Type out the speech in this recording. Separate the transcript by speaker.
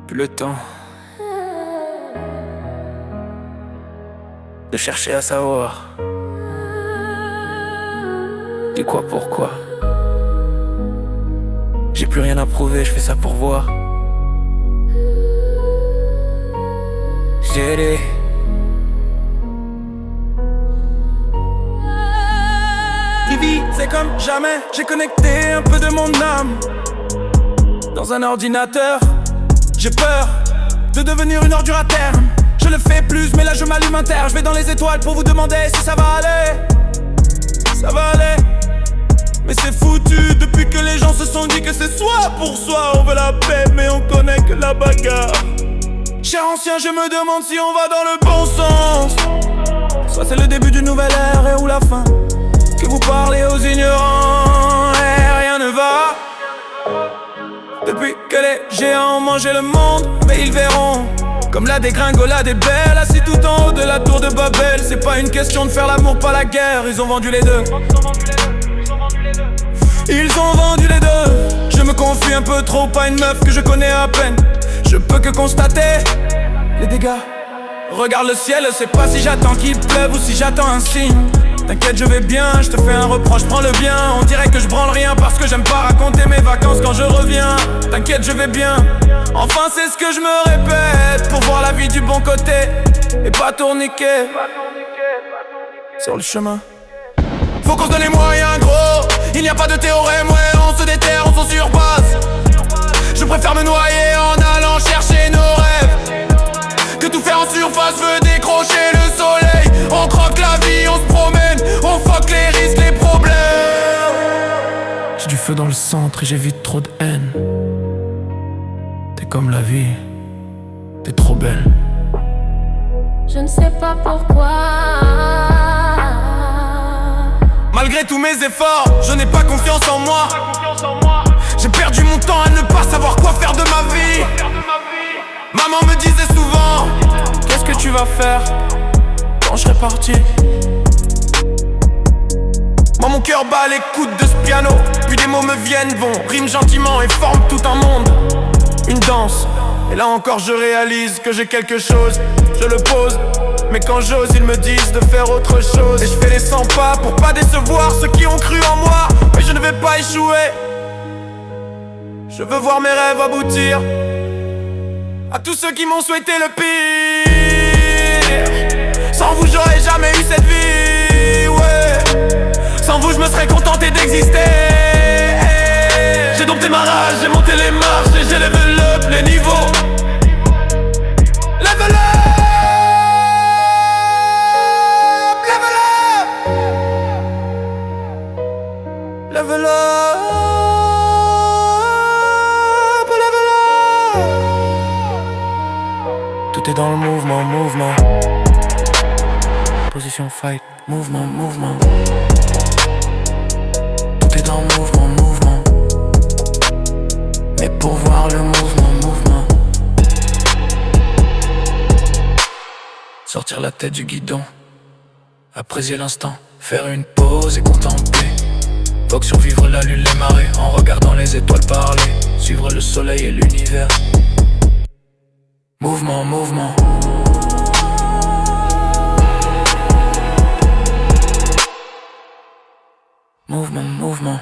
Speaker 1: Plus le temps de chercher à savoir du quoi pourquoi. J'ai plus rien à prouver, je fais ça pour voir. J'ai des TV, c'est comme jamais. J'ai connecté un peu de mon âme dans un ordinateur. J'ai peur de devenir une ordure à terme. Je le fais plus, mais là je m'allume un terre. Je vais dans les étoiles pour vous demander si ça va aller. Ça va aller. Mais c'est foutu depuis que les gens se sont dit que c'est soi pour soi. On veut la paix, mais on connaît que la bagarre. Cher ancien, je me demande si on va dans le bon sens. Soit c'est le début d'une nouvelle ère et ou la fin. Que vous parlez aux ignorants et rien ne va. Depuis que les géants ont mangé le monde, mais ils verront comme la dégringolade est belle. Assis tout en haut de la tour de Babel. C'est pas une question de faire l'amour, pas la guerre. Ils ont vendu les deux. Ils ont vendu les deux. Je me confie un peu trop à une meuf que je connais à peine. Je peux que constater les dégâts. Regarde le ciel, sais pas si j'attends qu'il pleuve ou si j'attends un signe. T'inquiète, je vais bien, je te fais un reproche, prends le bien. On dirait que je branle rien parce que j'aime pas raconter mes vacances quand je reviens. T'inquiète, je vais bien. Enfin, c'est ce que je me répète pour voir la vie du bon côté et pas tourniquer sur le chemin. Faut qu'on se donne les moyens, gros. Il n'y a pas de théorème, ouais, on se déterre, on s'en surpasse. Je préfère me noyer en allant chercher nos rêves que tout faire en surface veut décrocher le soleil. On croque la vie, on se promène, on fuck les risques, les problèmes. J'ai du feu dans le centre et j'évite trop de haine. T'es comme la vie, t'es trop belle.
Speaker 2: Je ne sais pas pourquoi.
Speaker 1: Malgré tous mes efforts, je n'ai pas confiance en moi. J'ai perdu mon temps à ne pas savoir quoi faire de ma vie. Maman me disait souvent, qu'est-ce que tu vas faire quand je serai parti? Moi mon cœur bat les coudes de ce piano. Puis des mots me viennent, vont, riment gentiment et forment tout un monde. Une danse, et là encore je réalise que j'ai quelque chose. Je le pose, mais quand j'ose ils me disent de faire autre chose. Et je fais les 100 pas pour pas décevoir ceux qui ont cru en moi. Mais je ne vais pas échouer. Je veux voir mes rêves aboutir. À tous ceux qui m'ont souhaité le pire. Sans vous j'aurais jamais eu cette vie, ouais. Sans vous je me serais contenté d'exister. J'ai dompté ma rage, j'ai monté les marches et j'ai level up les niveaux. Level up, level up, level up. Tout est dans le mouvement, mouvement. Position fight, mouvement, mouvement. Tout est dans le mouvement, mouvement. Mais pour voir le mouvement, mouvement. Sortir la tête du guidon, apprécier l'instant, faire une pause et contempler. Faut que survivre la lune, les marées, en regardant les étoiles parler. Suivre le soleil et l'univers. Mouvement, mouvement. Mouvement, mouvement.